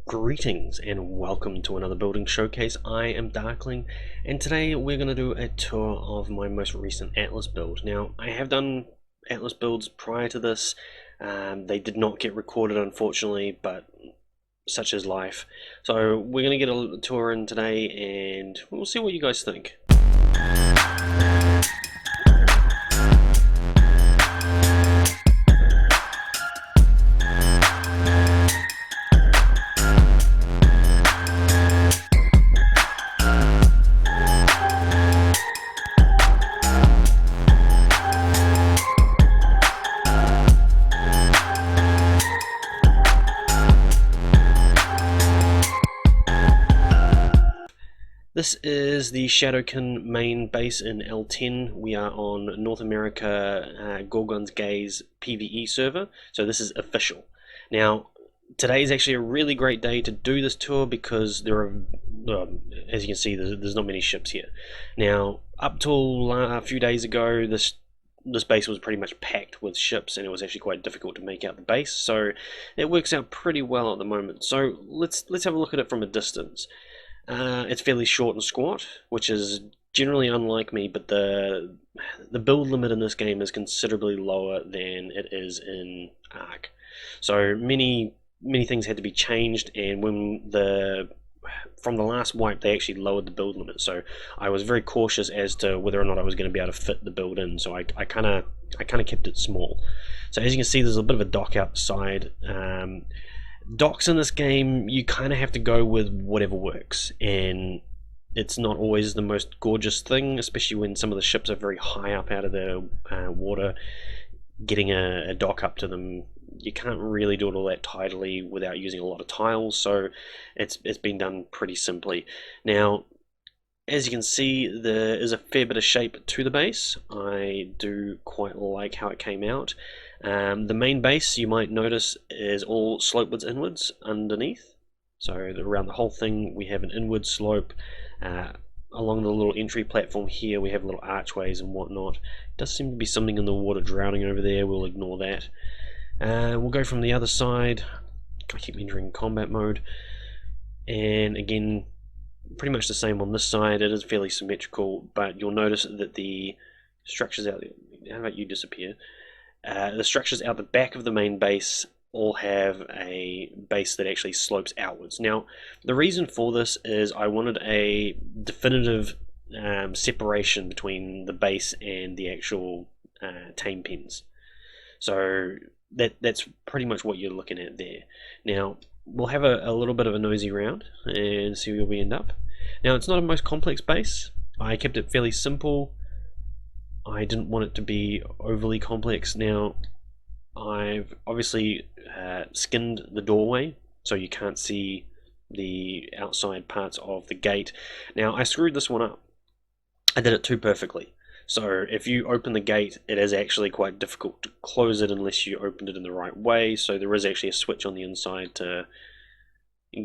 Greetings and welcome to another building showcase. I am Darkling, and today we're going to do a tour of my most recent Atlas build. Now, I have done Atlas builds prior to this. They did not get recorded, unfortunately, but such is life. So we're going to get a tour in today and we'll see what you guys think. This is the Shadowkin main base in L10. We are on North America Gorgon's Gaze PvE server, so this is official. Now, today is actually a really great day to do this tour because there are, as you can see, there's not many ships here. Now, up till a few days ago, this base was pretty much packed with ships, and it was actually quite difficult to make out the base. So it works out pretty well at the moment. So let's have a look at it from a distance. It's fairly short and squat, which is generally unlike me, but the build limit in this game is considerably lower than it is in Ark. So many things had to be changed, and from the last wipe they actually lowered the build limit. So I was very cautious as to whether or not I was going to be able to fit the build in. So I kind of kept it small. So as you can see, there's a bit of a dock outside. Docks in this game, you kind of have to go with whatever works, and it's not always the most gorgeous thing, especially when some of the ships are very high up out of the water. Getting a dock up to them, you can't really do it all that tidily without using a lot of tiles, so it's been done pretty simply. Now, as you can see, there is a fair bit of shape to the base. I do quite like how it came out. The main base, you might notice, is all slopewards inwards underneath. So around the whole thing we have an inward slope. Along the little entry platform here we have little archways and whatnot. Does seem to be something in the water drowning over there, we'll ignore that. We'll go from the other side. I keep entering combat mode. And again, pretty much the same on this side. It is fairly symmetrical, but you'll notice that the structures out there, how about you disappear? The structures out the back of the main base all have a base that actually slopes outwards. Now, the reason for this is I wanted a definitive separation between the base and the actual tame pens. So that's pretty much what you're looking at there. Now, we'll have a little bit of a nosy round and see where we end up. Now, it's not a most complex base. I kept it fairly simple. I didn't want it to be overly complex. Now, I've obviously skinned the doorway so you can't see the outside parts of the gate. Now, I screwed this one up. I did it too perfectly. So if you open the gate, it is actually quite difficult to close it unless you opened it in the right way. So there is actually a switch on the inside to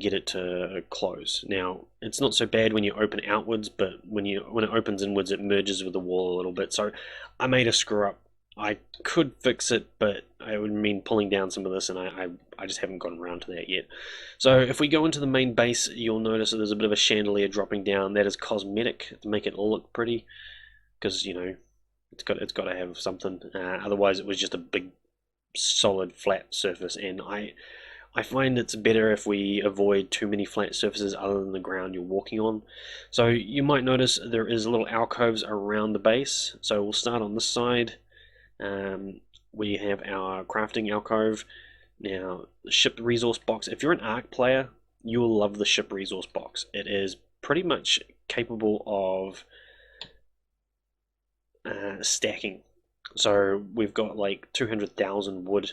get it to close. Now, it's not so bad when you open outwards, but when it opens inwards, it merges with the wall a little bit. So I made a screw up. I could fix it, but it would mean pulling down some of this, and I just haven't gotten around to that yet. So if we go into the main base, you'll notice that there's a bit of a chandelier dropping down. That is cosmetic to make it all look pretty, because you know it's got to have something. Otherwise, it was just a big, solid, flat surface, and I find it's better if we avoid too many flat surfaces other than the ground you're walking on. So you might notice there is little alcoves around the base. So we'll start on this side. We have our crafting alcove. Now, the ship resource box. If you're an Ark player, you will love the ship resource box. It is pretty much capable of stacking. So we've got like 200,000 wood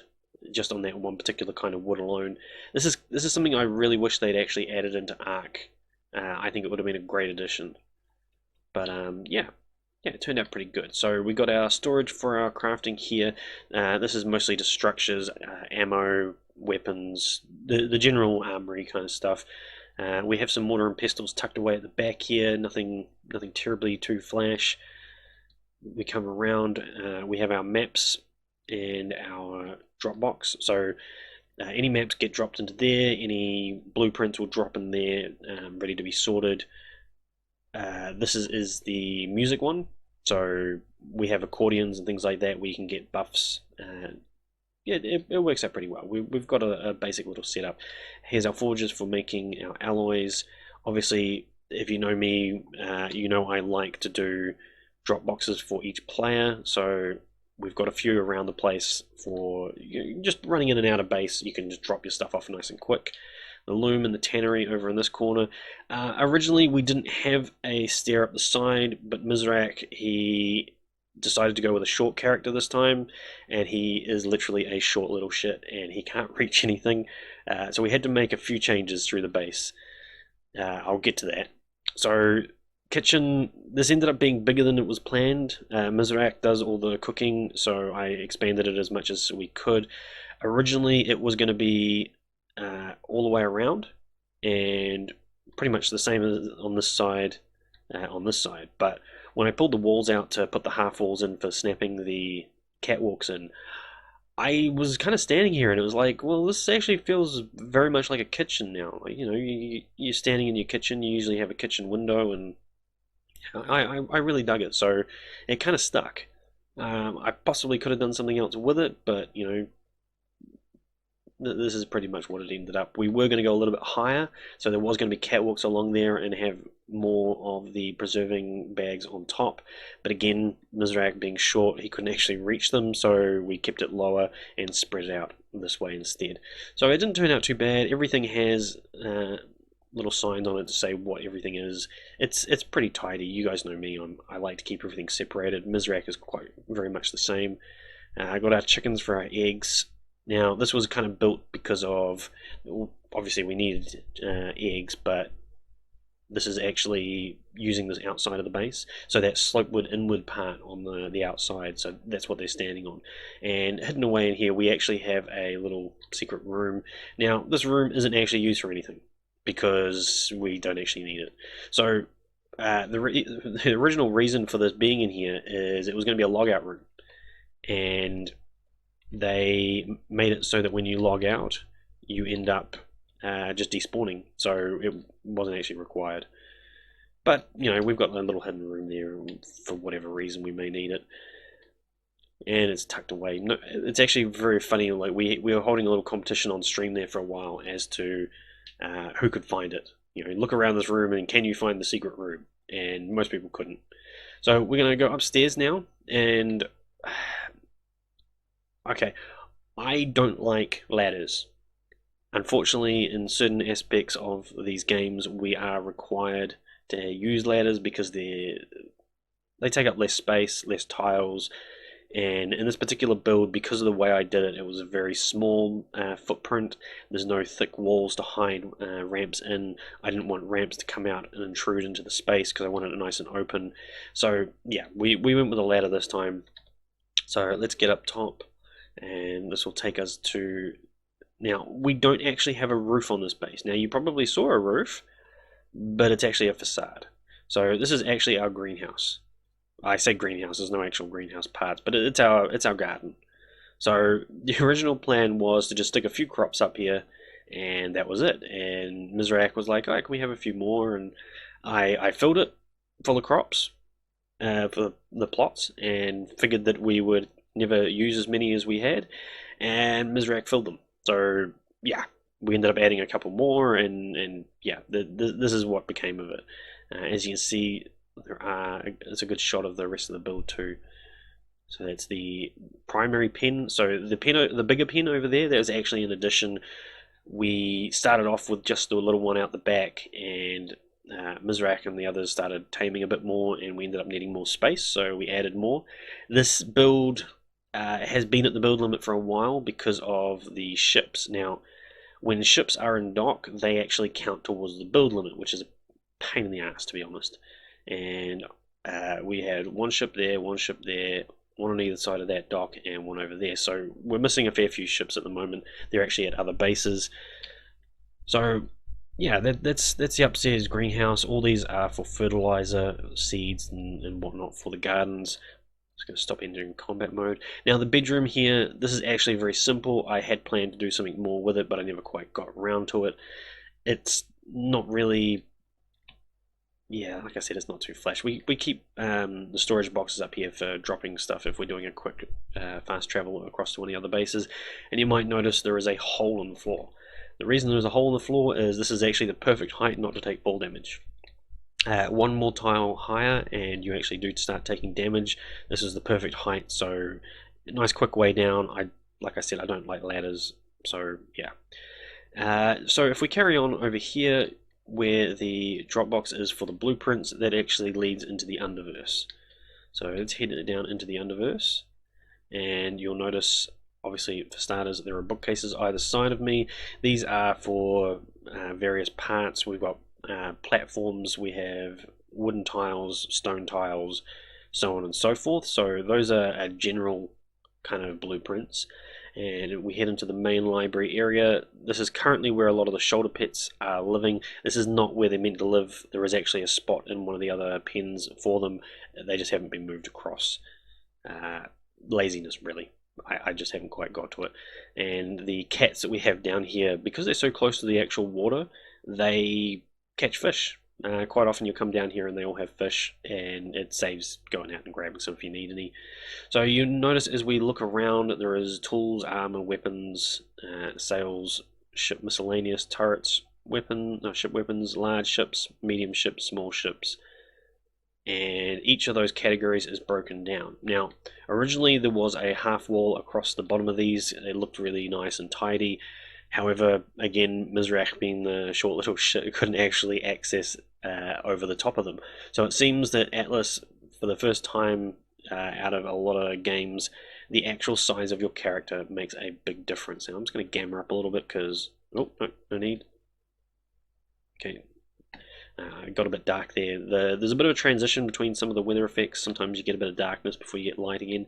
just on that one particular kind of wood alone. This is something I really wish they'd actually added into Ark. I think it would have been a great addition. But yeah, it turned out pretty good. So we got our storage for our crafting here. This is mostly just structures, ammo, weapons, the general armory kind of stuff. We have some mortar and pestles tucked away at the back here. Nothing terribly too flash. We come around. We have our maps and our Dropbox. So any maps get dropped into there, any blueprints will drop in there, ready to be sorted. This is the music one, so we have accordions and things like that where you can get buffs. Yeah, it works out pretty well. We've got a basic little setup. Here's our forges for making our alloys. Obviously, if you know me, you know I like to do drop boxes for each player, so we've got a few around the place for just running in and out of base. You can just drop your stuff off nice and quick. The loom and the tannery over in this corner. Originally, we didn't have a stair up the side, but Mizrak, he decided to go with a short character this time, and he is literally a short little shit, and he can't reach anything. So we had to make a few changes through the base. I'll get to that. So kitchen, this ended up being bigger than it was planned. Mizrak does all the cooking, so I expanded it as much as we could. Originally, it was going to be all the way around, and pretty much the same as on this side. But when I pulled the walls out to put the half walls in for snapping the catwalks in, I was kind of standing here and it was like, well, this actually feels very much like a kitchen now. Like, you're standing in your kitchen, you usually have a kitchen window, and I really dug it. So it kind of stuck. I possibly could have done something else with it, but this is pretty much what it ended up. We were going to go a little bit higher, so there was going to be catwalks along there and have more of the preserving bags on top. But again, Mizrak being short, he couldn't actually reach them, so we kept it lower and spread it out this way instead. So it didn't turn out too bad. Everything has little signs on it to say what everything is. It's pretty tidy. You guys know me. I like to keep everything separated. Mizrak is quite very much the same. I got our chickens for our eggs. Now, this was kind of built because of, obviously we needed eggs, but this is actually using this outside of the base. So that slopewood inward part on the outside, so that's what they're standing on. And hidden away in here, we actually have a little secret room. Now, this room isn't actually used for anything because we don't actually need it. So the original reason for this being in here is it was going to be a logout room. And they made it so that when you log out, you end up just despawning, so it wasn't actually required. But we've got a little hidden room there for whatever reason we may need it, and it's tucked away. No, it's actually very funny. Like we were holding a little competition on stream there for a while as to who could find it. Look around this room and can you find the secret room? And most people couldn't. So we're gonna go upstairs now and. Okay, I don't like ladders. Unfortunately, in certain aspects of these games, we are required to use ladders because they take up less space, less tiles, and in this particular build, because of the way I did it, it was a very small footprint. There's no thick walls to hide ramps in. I didn't want ramps to come out and intrude into the space because I wanted it nice and open. So yeah, we went with a ladder this time. So let's get up top. And this will take us to... Now, we don't actually have a roof on this base. Now, you probably saw a roof, but it's actually a facade. So this is actually our greenhouse. I say greenhouse, there's no actual greenhouse parts, but it's our garden. So the original plan was to just stick a few crops up here, and that was it. And Mizrak was like, oh, can we have a few more? And I filled it full of crops for the plots, and figured that we would never use as many as we had, and Mizrak filled them. So yeah, we ended up adding a couple more, and yeah, this is what became of it. As you can see, it's a good shot of the rest of the build too. So that's the primary pen. So the bigger pen over there, that was actually an addition. We started off with just the little one out the back, and Mizrak and the others started taming a bit more, and we ended up needing more space, so we added more. This build has been at the build limit for a while because of the ships. Now, when ships are in dock, they actually count towards the build limit, which is a pain in the ass, to be honest. And we had one ship there, one on either side of that dock, and one over there. So we're missing a fair few ships at the moment. They're actually at other bases. So yeah, that's the upstairs greenhouse. All these are for fertilizer, seeds, and whatnot for the gardens. Just going to stop entering combat mode. Now the bedroom here, this is actually very simple. I had planned to do something more with it, but I never quite got around to it. It's not really, yeah, like I said, it's not too flash. We keep the storage boxes up here for dropping stuff if we're doing a quick fast travel across to one of the other bases. And you might notice there is a hole in the floor. The reason there's a hole in the floor is this is actually the perfect height not to take fall damage. One more tile higher and you actually do start taking damage. This is the perfect height, so nice quick way down. Like I said, I don't like ladders, so yeah. So if we carry on over here where the Dropbox is for the blueprints, that actually leads into the Underverse. So let's head down into the Underverse, and you'll notice, obviously for starters, there are bookcases either side of me. These are for various parts. We've got platforms, we have wooden tiles, stone tiles, so on and so forth. So those are general kind of blueprints. And we head into the main library area. This is currently where a lot of the shoulder pets are living. This is not where they're meant to live. There is actually a spot in one of the other pens for them. They just haven't been moved across. Laziness, really. I just haven't quite got to it. And the cats that we have down here, because they're so close to the actual water, they catch fish. Quite often you come down here and they all have fish, and it saves going out and grabbing some if you need any. So you notice as we look around, there is tools, armor, weapons, sails, ship miscellaneous, turrets, ship weapons, large ships, medium ships, small ships, and each of those categories is broken down. Now, originally there was a half wall across the bottom of these. It looked really nice and tidy. However, again, Mizrach being the short little shit couldn't actually access over the top of them. So it seems that Atlas, for the first time out of a lot of games, the actual size of your character makes a big difference. Now I'm just going to gamma up a little bit because, oh, no need. Okay, got a bit dark there. There's a bit of a transition between some of the weather effects. Sometimes you get a bit of darkness before you get light again.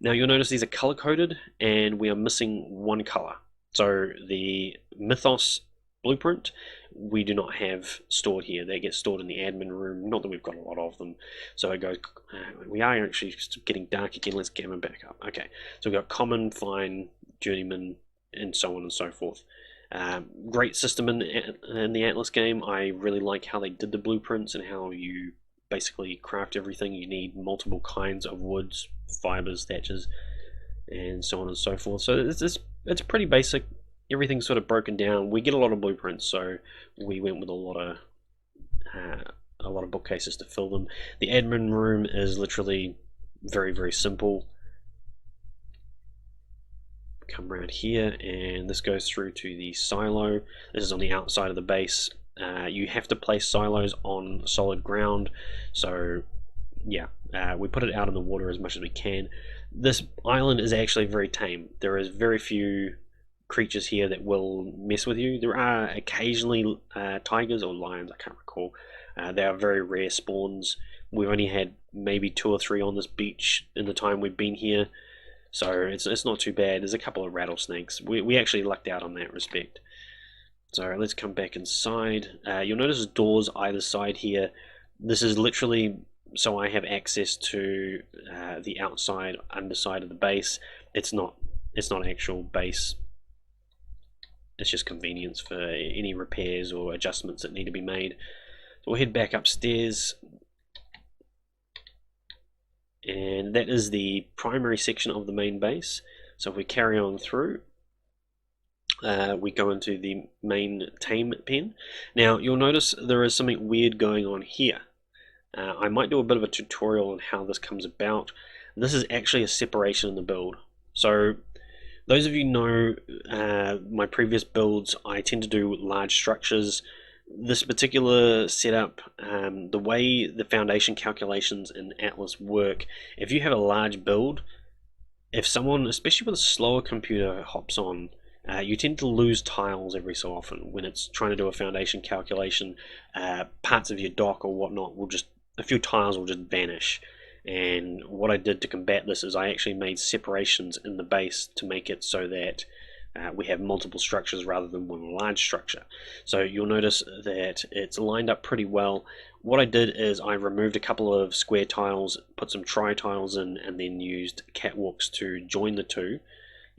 Now you'll notice these are color coded and we are missing one color. So the Mythos blueprint we do not have stored here. They get stored in the admin room. Not that we've got a lot of them. So it goes, we are actually getting dark again. Let's gamma back up. Okay, so we've got common, fine, journeyman, and so on and so forth. Great system in the Atlas game. I really like how they did the blueprints and how you basically craft everything. You need multiple kinds of woods, fibers, thatches, and so on and so forth. So it's pretty basic. Everything's sort of broken down. We get a lot of blueprints, so we went with a lot of bookcases to fill them. The admin room is literally very, very simple. Come around here, and this goes through to the silo. This is on the outside of the base. You have to place silos on solid ground, so yeah, we put it out in the water as much as we can. This island is actually very tame. There is very few creatures here that will mess with you. There are occasionally tigers or lions, I can't recall. They are very rare spawns. We've only had maybe 2 or 3 on this beach in the time we've been here, so it's not too bad. There's a couple of rattlesnakes. We actually lucked out on that respect. So let's come back inside. You'll notice there's doors either side here. This is literally so I have access to the outside underside of the base. It's not actual base. It's just convenience for any repairs or adjustments that need to be made. So we'll head back upstairs, and that is the primary section of the main base. So if we carry on through, we go into the main tame pen. Now you'll notice there is something weird going on here. I might do a bit of a tutorial on how this comes about. This is actually a separation in the build. So those of you know my previous builds, I tend to do large structures. This particular setup, the way the foundation calculations in Atlas work, if you have a large build, if someone, especially with a slower computer, hops on, you tend to lose tiles every so often when it's trying to do a foundation calculation. Parts of your dock or whatnot will just, a few tiles will just vanish. And what I did to combat this is I actually made separations in the base to make it so that we have multiple structures rather than one large structure. So you'll notice that it's lined up pretty well. What I did is I removed a couple of square tiles, put some tri-tiles in, and then used catwalks to join the two,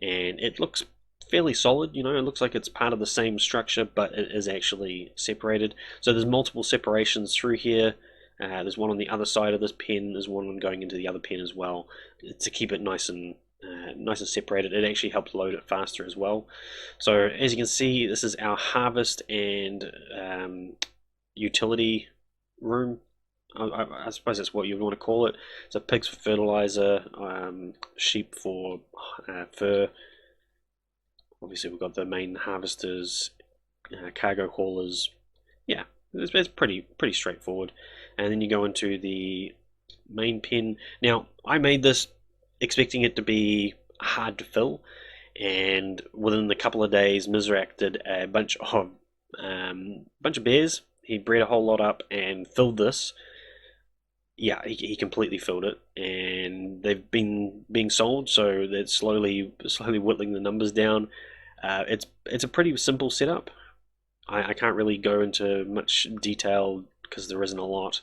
and it looks fairly solid. You know, it looks like it's part of the same structure, but it is actually separated. So there's multiple separations through here. There's one on the other side of this pen. There's one going into the other pen as well, to keep it nice and separated. It actually helps load it faster as well. So as you can see, this is our harvest and utility room. I suppose that's what you want to call it. So pigs for fertilizer, sheep for fur. Obviously, we've got the main harvesters, cargo haulers. Yeah, it's pretty straightforward. And then you go into the main pen. Now, I made this expecting it to be hard to fill, and within a couple of days, Mizrak did a bunch of bears. He bred a whole lot up and filled this. Yeah, he completely filled it, and they've been being sold, so they're slowly whittling the numbers down. It's a pretty simple setup. I can't really go into much detail because there isn't a lot.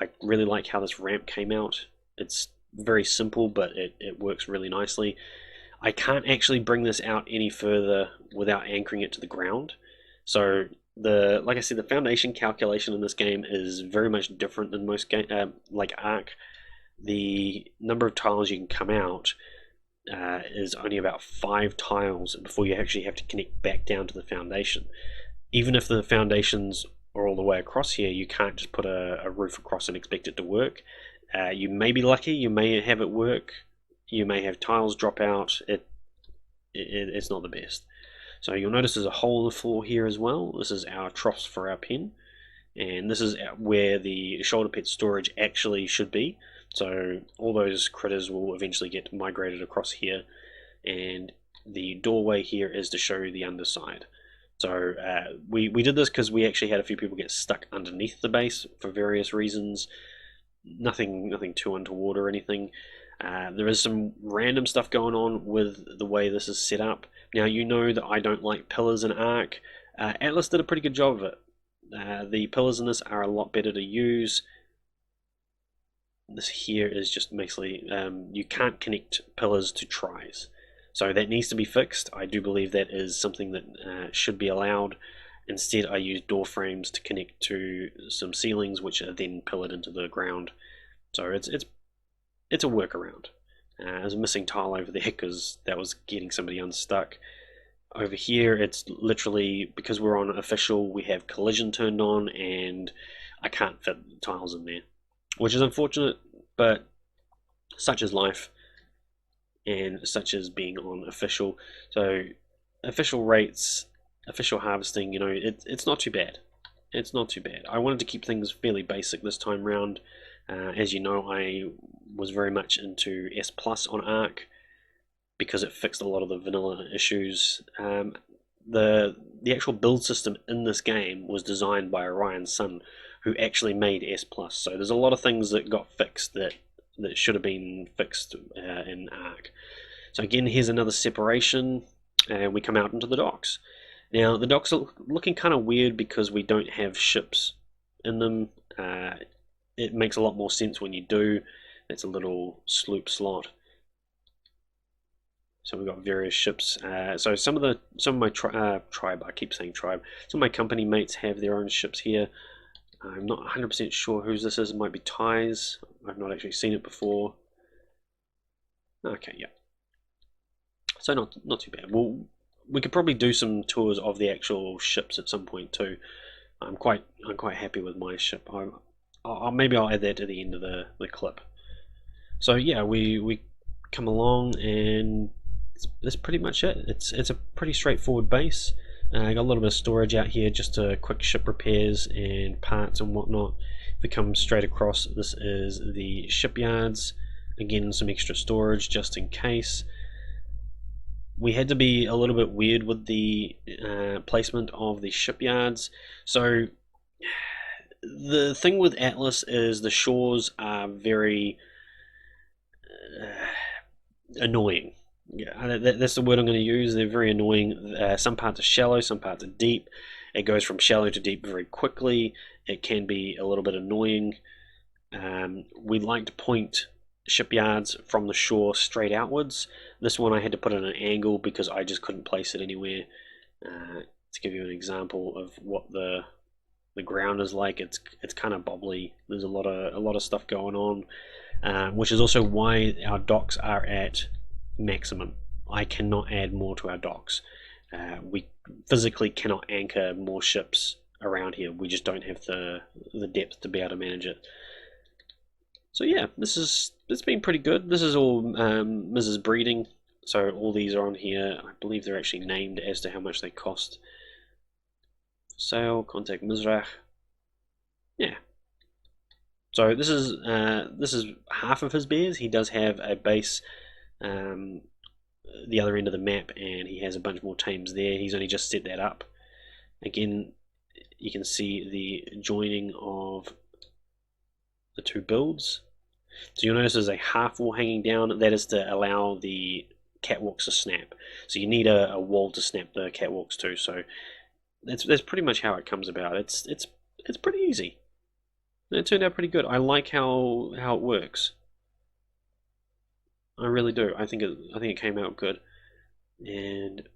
I really like how this ramp came out. It's very simple, but it works really nicely. I can't actually bring this out any further without anchoring it to the ground. So like I said, the foundation calculation in this game is very much different than most game, like Ark. The number of tiles you can come out is only about 5 tiles before you actually have to connect back down to the foundation. Even if the foundations are all the way across here, you can't just put a roof across and expect it to work. You may be lucky, you may have it work, you may have tiles drop out. It's not the best. So you'll notice there's a hole in the floor here as well. This is our troughs for our pen, and this is where the shoulder pet storage actually should be. So all those critters will eventually get migrated across here, and the doorway here is to show the underside. So we did this because we actually had a few people get stuck underneath the base for various reasons. Nothing too untoward or anything. There is some random stuff going on with the way this is set up. Now, you know that I don't like pillars in Ark. Atlas did a pretty good job of it. The pillars in this are a lot better to use. This here is just basically, you can't connect pillars to tries. So that needs to be fixed. I do believe that is something that should be allowed. Instead, I use door frames to connect to some ceilings, which are then pillared into the ground. So it's a workaround. There's a missing tile over there because that was getting somebody unstuck. Over here, it's literally, because we're on official, we have collision turned on, and I can't fit tiles in there, which is unfortunate, but such is life, and such is being on official. So official rates, official harvesting, you know, it's not too bad. It's not too bad. I wanted to keep things fairly basic this time round. As you know, I was very much into S Plus on Ark because it fixed a lot of the vanilla issues. The actual build system in this game was designed by Orion's son, who actually made S Plus. So there's a lot of things that got fixed that should have been fixed in Ark. So again, here's another separation, and we come out into the docks. Now the docks are looking kind of weird because we don't have ships in them. It makes a lot more sense when you do. It's a little sloop slot. So we've got various ships. So some of my tribe, I keep saying tribe, some of my company mates have their own ships here. I'm not 100% sure whose this is. It might be Ty's. I've not actually seen it before. Okay, yeah. So not too bad. Well, we could probably do some tours of the actual ships at some point too. I'm quite happy with my ship. Maybe I'll add that to the end of the clip. So yeah, we come along, and that's pretty much it. It's a pretty straightforward base. I got a little bit of storage out here, just quick ship repairs and parts and whatnot. If we come straight across, this is the shipyards. Again, some extra storage just in case. We had to be a little bit weird with the placement of the shipyards. So the thing with Atlas is the shores are very annoying. Yeah, that's the word I'm going to use. They're very annoying. Some parts are shallow, some parts are deep. It goes from shallow to deep very quickly. It can be a little bit annoying. We like to point shipyards from the shore straight outwards. This one I had to put at an angle because I just couldn't place it anywhere. To give you an example of what the ground is like, it's kind of bobbly. There's a lot of stuff going on, which is also why our docks are at maximum. I cannot add more to our docks. We physically cannot anchor more ships around here. We just don't have the depth to be able to manage it. So yeah, it's been pretty good. This is all Mrs. Breeding, so all these are on here. I believe they're actually named as to how much they cost. Sale, contact Mizrach. Yeah. So this is half of his bears. He does have a base the other end of the map, and he has a bunch more tames there. He's only just set that up. Again, you can see the joining of the two builds. So you'll notice there's a half wall hanging down. That is to allow the catwalks to snap. So you need a wall to snap the catwalks to. So that's pretty much how it comes about. It's pretty easy. It turned out pretty good. I like how it works. I really do. I think it came out good. And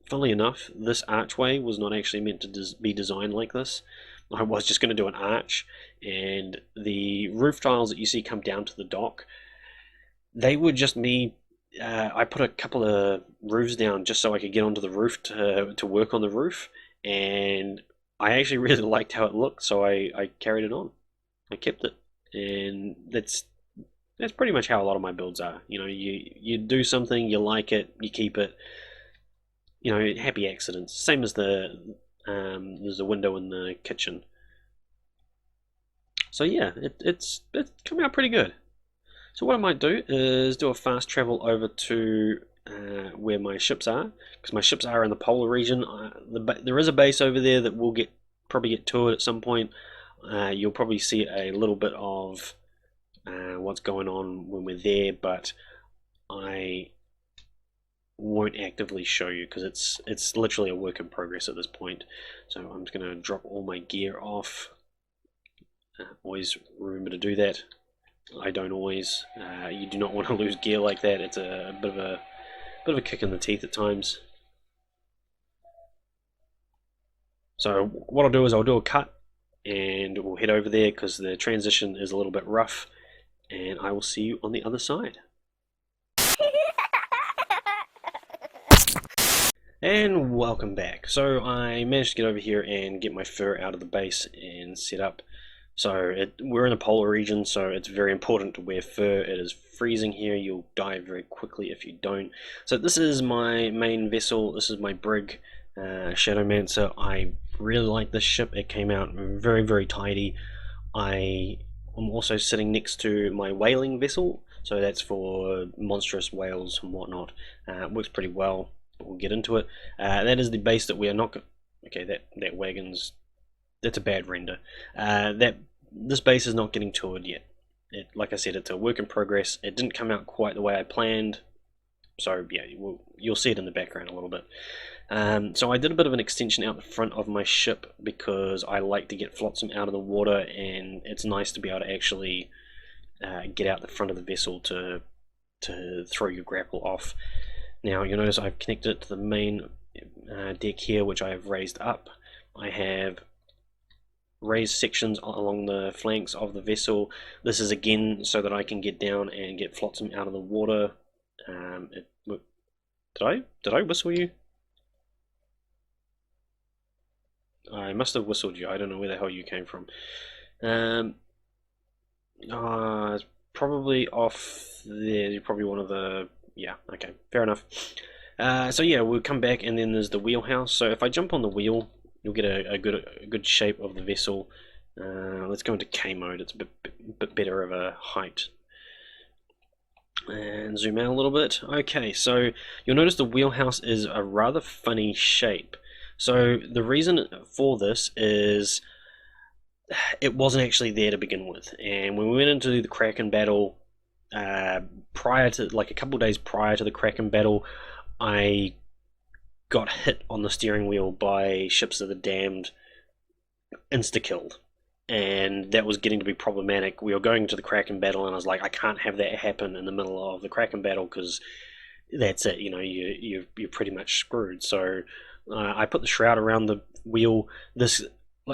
funnily enough, this archway was not actually meant to be designed like this. I was just going to do an arch, and the roof tiles that you see come down to the dock, they were just me. I put a couple of roofs down just so I could get onto the roof to work on the roof, and I actually really liked how it looked, so I carried it on. I kept it, and that's pretty much how a lot of my builds are. You know, you do something, you like it, you keep it. You know, happy accidents. Same as there's a window in the kitchen. So yeah, it's coming out pretty good. So what I might do is do a fast travel over to where my ships are, because my ships are in the polar region. There is a base over there that will probably get toured at some point. You'll probably see a little bit of what's going on when we're there, but I won't actively show you because it's literally a work in progress at this point. So I'm just going to drop all my gear off. Always remember to do that. I don't always. You do not want to lose gear like that. It's a bit of a kick in the teeth at times. So what I'll do is I'll do a cut and we'll head over there because the transition is a little bit rough, and I will see you on the other side. And welcome back. So I managed to get over here and get my fur out of the base and set up. So we're in a polar region, so it's very important to wear fur. It is freezing here. You'll die very quickly if you don't. So this is my main vessel. This is my brig, Shadowmancer. I really like this ship. It came out very, very tidy. I am also sitting next to my whaling vessel. So that's for monstrous whales and whatnot. It works pretty well. We'll get into it. That is the base that we are not. Okay, that wagon's. That's a bad render. This base is not getting toured yet. Like I said, it's a work in progress. It didn't come out quite the way I planned. So yeah, you'll see it in the background a little bit. So I did a bit of an extension out the front of my ship because I like to get flotsam out of the water, and it's nice to be able to actually get out the front of the vessel to throw your grapple off. Now you'll notice I've connected it to the main deck here, which I have raised up. I have raised sections along the flanks of the vessel. This is again so that I can get down and get flotsam out of the water. Did I whistle you? I must have whistled you. I don't know where the hell you came from. It's probably off there. You're probably one of the. Yeah, okay, fair enough. So yeah, we'll come back, and then there's the wheelhouse. So if I jump on the wheel, you'll get a good shape of the vessel. Let's go into K mode. It's a bit better of a height. And zoom out a little bit. Okay, so you'll notice the wheelhouse is a rather funny shape. So the reason for this is it wasn't actually there to begin with, and when we went into the Kraken battle, prior to, like a couple of days prior to the Kraken battle, I got hit on the steering wheel by Ships of the Damned, insta-killed. And that was getting to be problematic. We were going to the Kraken battle, and I was like, I can't have that happen in the middle of the Kraken battle because that's it. You know, you're pretty much screwed. So I put the shroud around the wheel. This,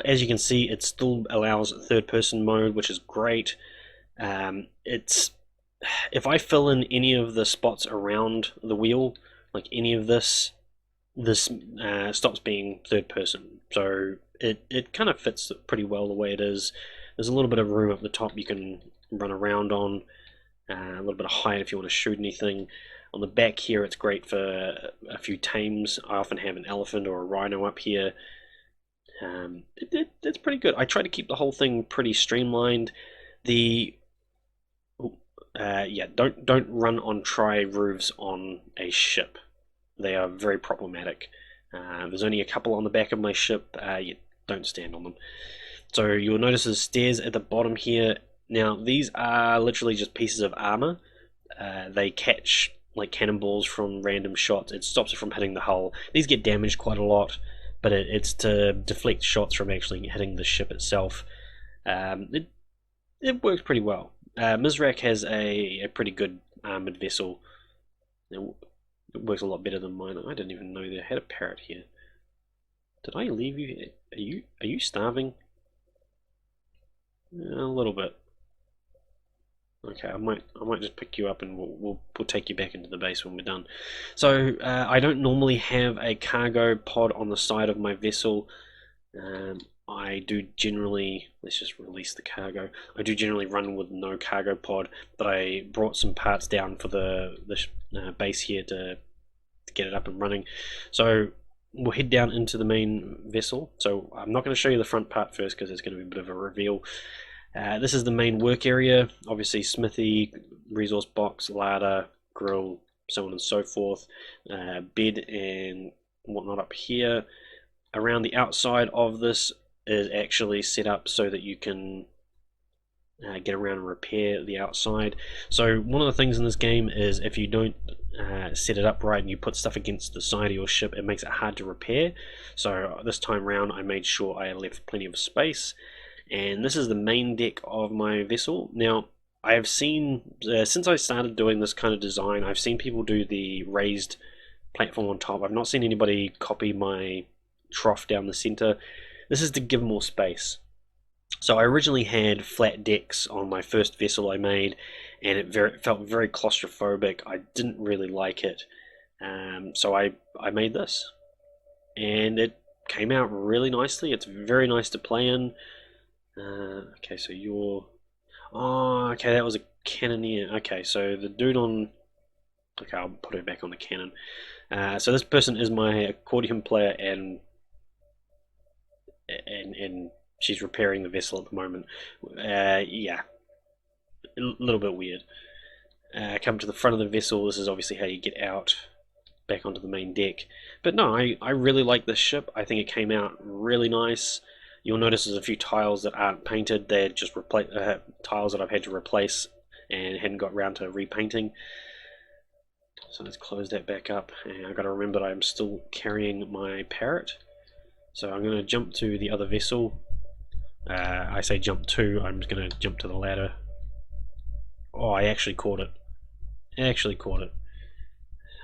as you can see, it still allows third-person mode, which is great. It's if I fill in any of the spots around the wheel, like any of this stops being third person. So it kind of fits pretty well the way it is. There's a little bit of room up the top you can run around on, a little bit of height if you want to shoot anything. On the back here, it's great for a few tames. I often have an elephant or a rhino up here. It's pretty good. I try to keep the whole thing pretty streamlined. The yeah, don't run on tri-roofs on a ship. They are very problematic. There's only a couple on the back of my ship. You don't stand on them. So you'll notice there's stairs at the bottom here. Now these are literally just pieces of armor. They catch like cannonballs from random shots. It stops it from hitting the hull. These get damaged quite a lot, but it's to deflect shots from actually hitting the ship itself. It works pretty well. Mizrak has a pretty good armored vessel. It works a lot better than mine. I didn't even know they had a parrot here. Did I leave you? Are you starving? A little bit. Okay, I might just pick you up and we'll take you back into the base when we're done. So I don't normally have a cargo pod on the side of my vessel. I do generally, let's just release the cargo. I do generally run with no cargo pod, but I brought some parts down for the base here to get it up and running. So we'll head down into the main vessel. So I'm not going to show you the front part first because it's going to be a bit of a reveal. This is the main work area. Obviously smithy, resource box, larder, grill, so on and so forth. Bed and whatnot up here. Around the outside of this is actually set up so that you can get around and repair the outside. So one of the things in this game is if you don't set it up right and you put stuff against the side of your ship, it makes it hard to repair. So this time around I made sure I left plenty of space. And this is the main deck of my vessel. Now I have seen, since I started doing this kind of design, I've seen people do the raised platform on top. I've not seen anybody copy my trough down the center. This is to give more space. So I originally had flat decks on my first vessel I made, and it felt very claustrophobic. I didn't really like it, so I made this, and it came out really nicely. It's very nice to play in. Okay, so you're... Oh, okay, that was a cannoneer. Okay, so the dude on... Okay, I'll put her back on the cannon. So this person is my accordion player, and she's repairing the vessel at the moment. Yeah, a little bit weird. Come to the front of the vessel. This is obviously how you get out back onto the main deck. But no, I really like this ship. I think it came out really nice. You'll notice there's a few tiles that aren't painted. They're just tiles that I've had to replace and hadn't got around to repainting. So let's close that back up. And I've got to remember that I'm still carrying my parrot. So I'm going to jump to the other vessel. I say jump to, I'm just going to jump to the ladder. Oh, I actually caught it.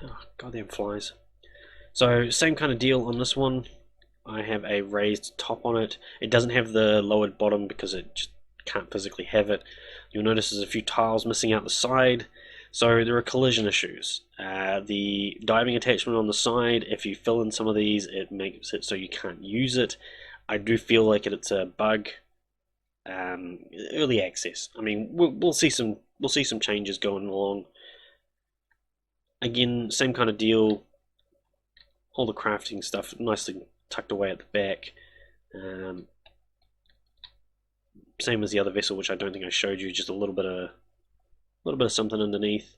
Oh, goddamn flies. So same kind of deal on this one. I have a raised top on it. It doesn't have the lowered bottom because it just can't physically have it. You'll notice there's a few tiles missing out the side. So there are collision issues. The diving attachment on the side, if you fill in some of these, it makes it so you can't use it. I do feel like it's a bug. Early access. I mean, we'll see some changes going along. Again, same kind of deal. All the crafting stuff nicely tucked away at the back. Same as the other vessel, which I don't think I showed you. Just a little bit of something underneath.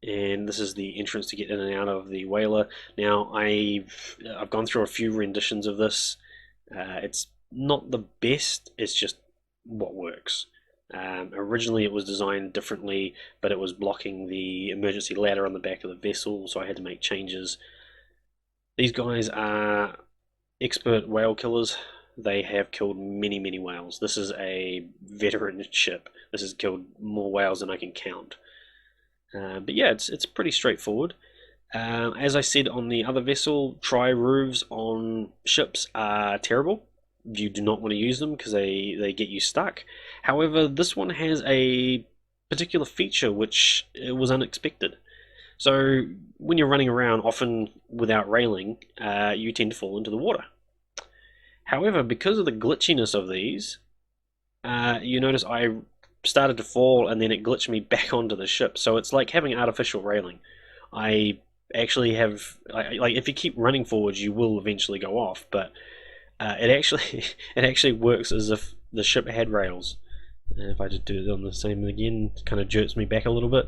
And this is the entrance to get in and out of the whaler. Now I've gone through a few renditions of this. It's not the best. It's just what works. Originally, it was designed differently, but it was blocking the emergency ladder on the back of the vessel, so I had to make changes. These guys are expert whale killers. They have killed many, many whales. This is a veteran ship. This has killed more whales than I can count. But yeah, it's pretty straightforward. As I said on the other vessel, tri-roofs on ships are terrible. You do not want to use them because they get you stuck. However, this one has a particular feature which was unexpected. So when you're running around, often without railing, you tend to fall into the water. However, because of the glitchiness of these, you notice I started to fall and then it glitched me back onto the ship. So it's like having artificial railing. I actually have like if you keep running forwards, you will eventually go off. But it actually it actually works as if the ship had rails. And if I just do it on the same again, it kind of jerks me back a little bit.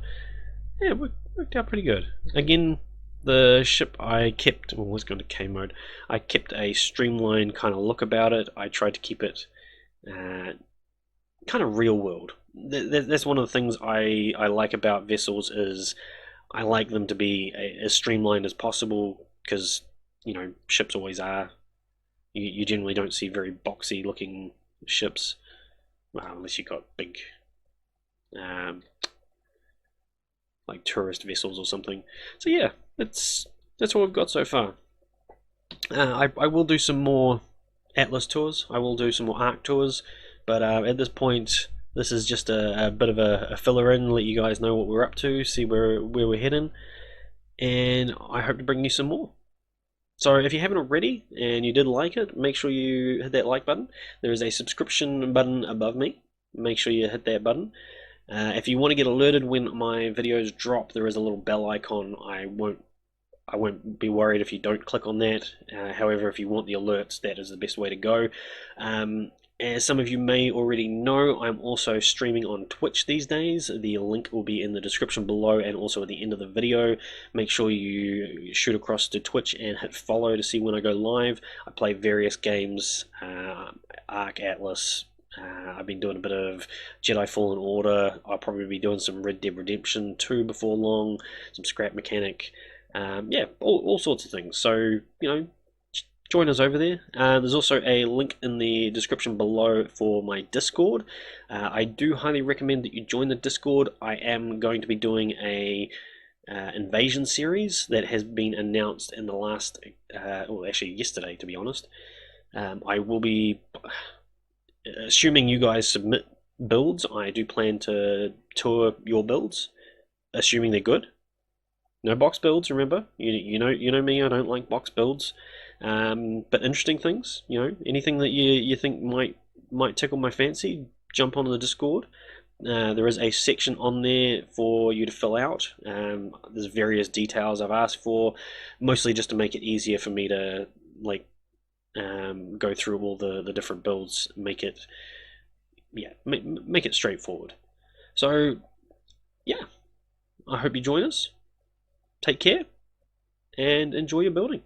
Yeah, it worked out pretty good. Again, the ship I kept, well, let's go into K mode. I kept a streamlined kind of look about it. I tried to keep it kind of real world. That's one of the things I like about vessels is I like them to be as streamlined as possible because ships always are. You generally don't see very boxy looking ships, well, unless you've got big like tourist vessels or something. So yeah, that's what we've got so far. I will do some more Atlas tours. I will do some more Arc tours, but at this point, this is just a bit of a filler in, let you guys know what we're up to, see where we're heading, and I hope to bring you some more. So if you haven't already and you did like it, make sure you hit that like button. There is a subscription button above me. Make sure you hit that button. If you want to get alerted when my videos drop, there is a little bell icon. I won't be worried if you don't click on that. However, if you want the alerts, that is the best way to go. As some of you may already know, I'm also streaming on Twitch these days. The link will be in the description below and also at the end of the video. Make sure you shoot across to Twitch and hit follow to see when I go live. I play various games, Arc, Atlas. I've been doing a bit of Jedi Fallen Order. I'll probably be doing some Red Dead Redemption 2 before long, some Scrap Mechanic. Yeah, all sorts of things. So, join us over there. There's also a link in the description below for my Discord. I do highly recommend that you join the Discord. I am going to be doing a invasion series that has been announced in the last, well, actually yesterday, to be honest. I will be, assuming you guys submit builds, I do plan to tour your builds, assuming they're good. No box builds, remember. You know me. I don't like box builds. But interesting things, anything that you think might tickle my fancy, jump onto the Discord. There is a section on there for you to fill out. There's various details I've asked for, mostly just to make it easier for me to go through all the different builds, make it straightforward. So yeah, I hope you join us. Take care and enjoy your building.